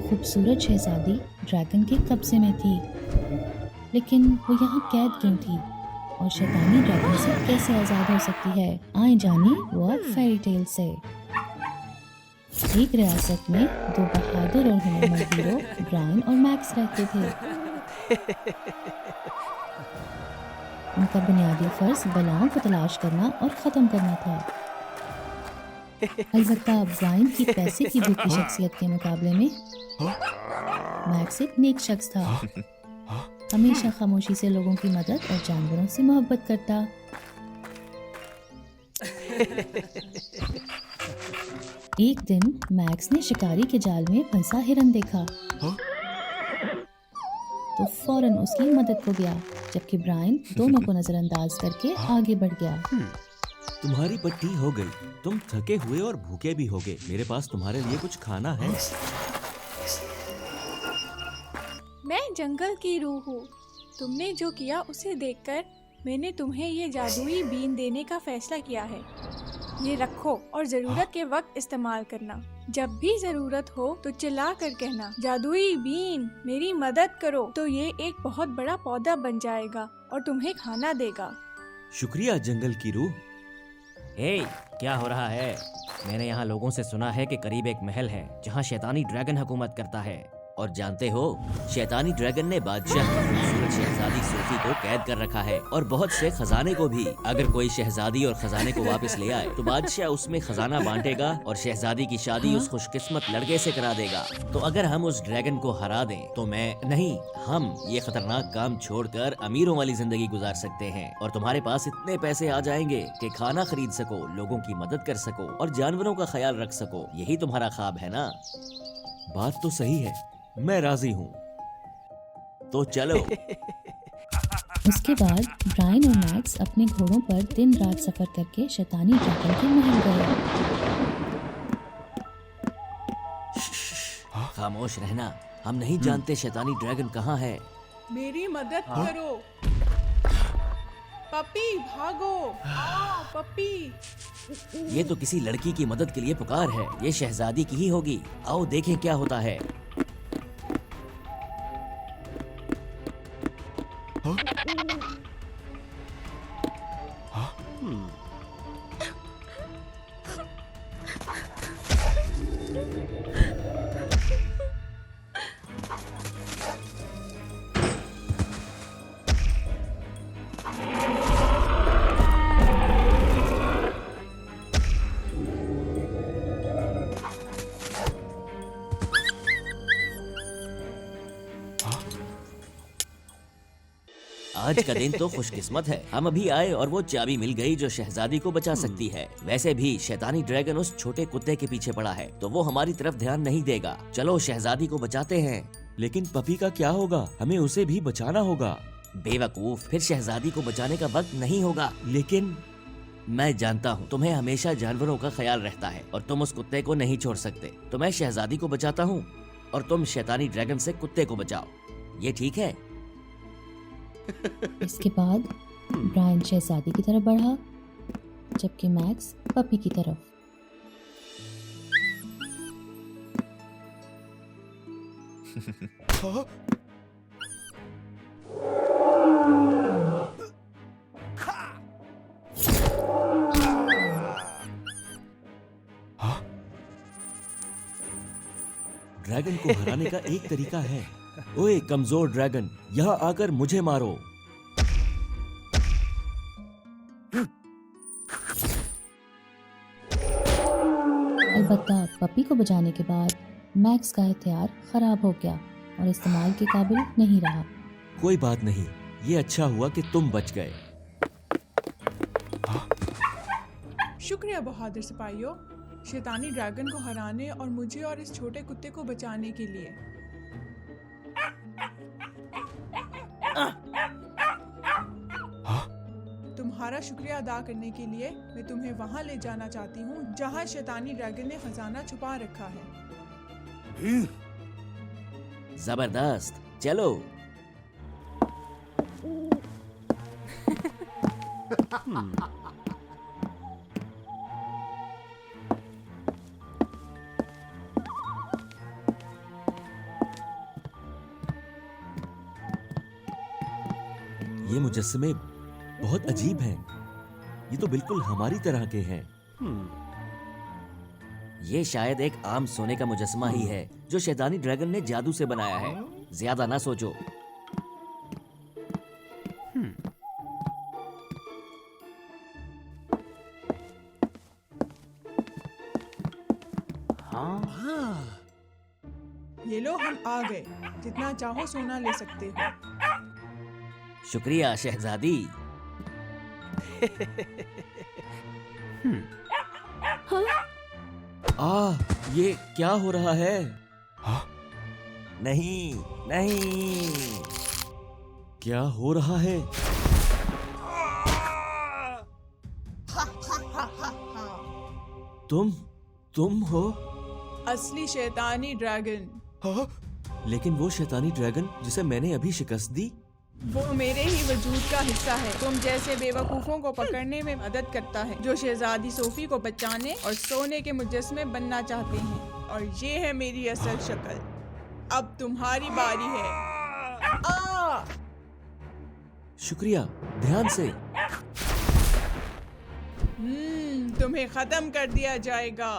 खूबसूरत शहजादी ड्रैगन के कब्जे में थी, लेकिन वो यहाँ कैद क्यों थी और शैतानी ड्रैगन से कैसे आज़ाद हो सकती है? आए जाने वो अब फेरी टेल से। एक रियासत में दो बहादुर और हुनरमंद हीरो ब्रायन और मैक्स रहते थे। उनका बुनियादी फर्ज बलाओं को तलाश करना और ख़त्म करना था। अलबत्ता ब्रायन की पैसे की भूखी शख्सियत के मुकाबले में मैक्स एक नेक शख्स था, हमेशा खामोशी से लोगों की मदद और जानवरों से मोहब्बत करता। एक दिन मैक्स ने शिकारी के जाल में फंसा हिरन देखा तो फौरन उसकी मदद को गया, जबकि ब्रायन दोनों को नजरअंदाज करके आगे बढ़ गया। तुम्हारी पट्टी हो गई। तुम थके हुए और भूखे भी होगे। मेरे पास तुम्हारे लिए कुछ खाना है। मैं जंगल की रूह हूँ। तुमने जो किया उसे देखकर मैंने तुम्हें ये जादुई बीन देने का फैसला किया है। ये रखो और जरूरत के वक्त इस्तेमाल करना। जब भी जरूरत हो तो चिल्ला कर कहना, जादुई बीन मेरी मदद करो, तो ये एक बहुत बड़ा पौधा बन जाएगा और तुम्हें खाना देगा। शुक्रिया जंगल की रूह। हे, क्या हो रहा है? मैंने यहाँ लोगों से सुना है कि करीब एक महल है जहाँ शैतानी ड्रैगन हुकूमत करता है। और जानते हो, शैतानी ड्रैगन ने बादशाह की खूबसूरत शहजादी सोफी को कैद कर रखा है और बहुत से खजाने को भी। अगर कोई शहजादी और खजाने को वापस ले आए तो बादशाह उसमें खजाना बांटेगा और शहजादी की शादी उस खुशकिस्मत लड़के से करा देगा। तो अगर हम उस ड्रैगन को हरा दें तो हम ये खतरनाक काम छोड़कर अमीरों वाली जिंदगी गुजार सकते हैं और तुम्हारे पास इतने पैसे आ जाएंगे कि खाना खरीद सको, लोगों की मदद कर सको और जानवरों का ख्याल रख सको। यही तुम्हारा ख्वाब है ना? बात तो सही है, मैं राजी हूँ। तो चलो। उसके बाद ब्रायन और मैक्स अपने घोड़ों पर दिन रात सफर करके शैतानी ड्रैगन के महल गए। खामोश रहना, हम नहीं जानते शैतानी ड्रैगन कहाँ है। मेरी मदद करो। पपी भागो, आओ पपी। ये तो किसी लड़की की मदद के लिए पुकार है। ये शहजादी की ही होगी। आओ देखें क्या होता है। आज का दिन तो खुशकिस्मत है। हम अभी आए और वो चाबी मिल गई जो शहजादी को बचा सकती है। वैसे भी शैतानी ड्रैगन उस छोटे कुत्ते के पीछे पड़ा है तो वो हमारी तरफ ध्यान नहीं देगा। चलो शहजादी को बचाते हैं। लेकिन पपी का क्या होगा? हमें उसे भी बचाना होगा। बेवकूफ, फिर शहजादी को बचाने का वक्त नहीं होगा। लेकिन मैं जानता हूँ तुम्हें हमेशा जानवरों का ख्याल रहता है और तुम उस कुत्ते को नहीं छोड़ सकते। तो मैं शहजादी को बचाता हूँ और तुम शैतानी ड्रैगन से कुत्ते को बचाओ। ये ठीक है? इसके बाद ब्रायन शहजादी की तरफ बढ़ा, जबकि मैक्स पपी की तरफ। ड्रैगन को हराने का एक तरीका है। ओए कमजोर ड्रैगन, यहाँ आकर मुझे मारो। अलबत्ता पपी को बचाने के बाद मैक्स का हथियार खराब हो गया और इस्तेमाल के काबिल नहीं रहा। कोई बात नहीं, ये अच्छा हुआ कि तुम बच गए। शुक्रिया बहादुर सिपाहियों, शैतानी ड्रैगन को हराने और मुझे और इस छोटे कुत्ते को बचाने के लिए। तुम्हारा शुक्रिया अदा करने के लिए मैं तुम्हें वहां ले जाना चाहती हूँ जहाँ शैतानी ड्रैगन ने खजाना छुपा रखा है। जबरदस्त, चलो। ये मुजस्समे बहुत अजीब हैं। ये तो बिल्कुल हमारी तरह के हैं। ये शायद एक आम सोने का मुजस्समा ही है जो शैतानी ड्रैगन ने जादू से बनाया है। ज्यादा ना सोचो। ये लो, हम आ गए। जितना चाहो सोना ले सकते हो। शुक्रिया शहजादी। ये क्या हो रहा है? नहीं नहीं। क्या हो रहा है? तुम हो? असली शैतानी ड्रैगन। लेकिन वो शैतानी ड्रैगन जिसे मैंने अभी शिकस्त दी, वो मेरे ही वजूद का हिस्सा है। तुम जैसे बेवकूफों को पकड़ने में मदद करता है जो शहजादी सोफी को बचाने और सोने के मुजस्समे बनना चाहते हैं। और ये है मेरी असल शक्ल। अब तुम्हारी बारी है। शुक्रिया। ध्यान से। तुम्हें खत्म कर दिया जाएगा।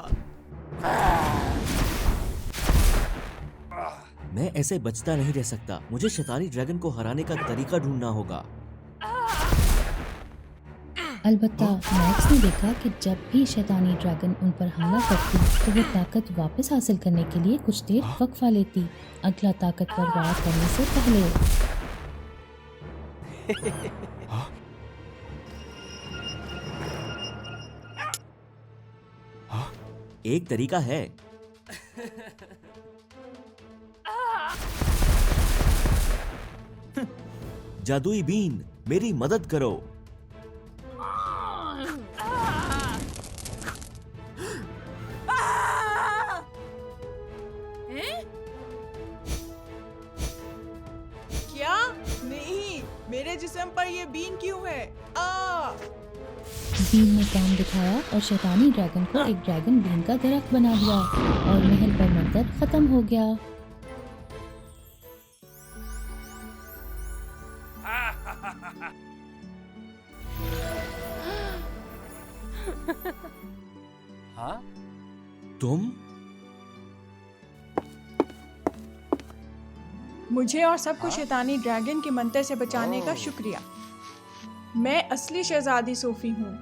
मैं ऐसे बचता नहीं रह सकता। मुझे शैतानी ड्रैगन को हराने का तरीका ढूंढना होगा। अलबत्ता मैक्स ने देखा कि जब भी शैतानी ड्रैगन उन पर हमला करती तो वो ताकत वापस हासिल करने के लिए कुछ देर वक्फा लेती, अगला ताकतवर वार करने से पहले। एक तरीका है। जादुई बीन, मेरी मदद करो। क्या? नहीं, मेरे जिस्म पर ये बीन क्यों है? बीन ने काम दिखाया और शैतानी ड्रैगन को एक ड्रैगन बीन का दरख्त बना दिया और महल पर मंतर खत्म हो गया। तुम? मुझे और सबको शैतानी ड्रैगन के मंतर से बचाने का शुक्रिया। मैं असली शहजादी सोफी हूँ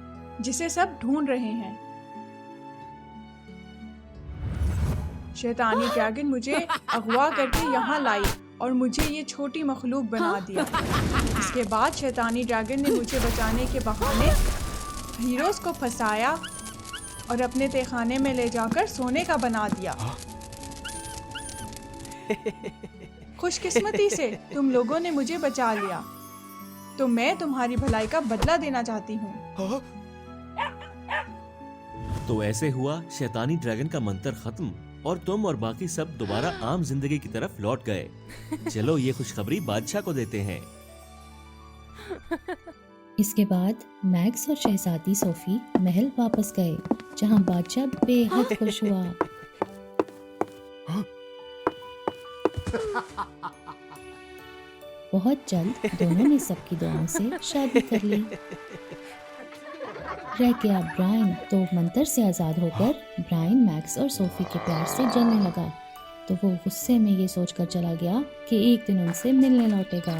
जिसे सब ढूंढ रहे हैं। शैतानी ड्रैगन मुझे अगवा करके यहाँ लाई और मुझे ये छोटी मखलूक बना दिया। इसके बाद शैतानी ड्रैगन ने मुझे बचाने के बहाने हीरोज को फंसाया और अपने तहखाने में ले जाकर सोने का बना दिया। खुशकिस्मती से तुम लोगों ने मुझे बचा लिया, तो मैं तुम्हारी भलाई का बदला देना चाहती हूँ। तो ऐसे हुआ, शैतानी ड्रैगन का मंतर खत्म और तुम और बाकी सब दोबारा आम जिंदगी की तरफ लौट गए। चलो ये खुशखबरी बादशाह को देते हैं। इसके बाद मैक्स और शहजादी सोफी महल वापस गए, जहां बादशाह बेहद खुश हुआ। बहुत जल्द दोनों ने सबकी दुआओं से शादी कर ली। रह गया ब्रायन, तो मंतर से आज़ाद होकर ब्रायन मैक्स और सोफी के प्यार से जलने लगा। तो वो गुस्से में ये सोचकर चला गया कि एक दिन उनसे मिलने लौटेगा।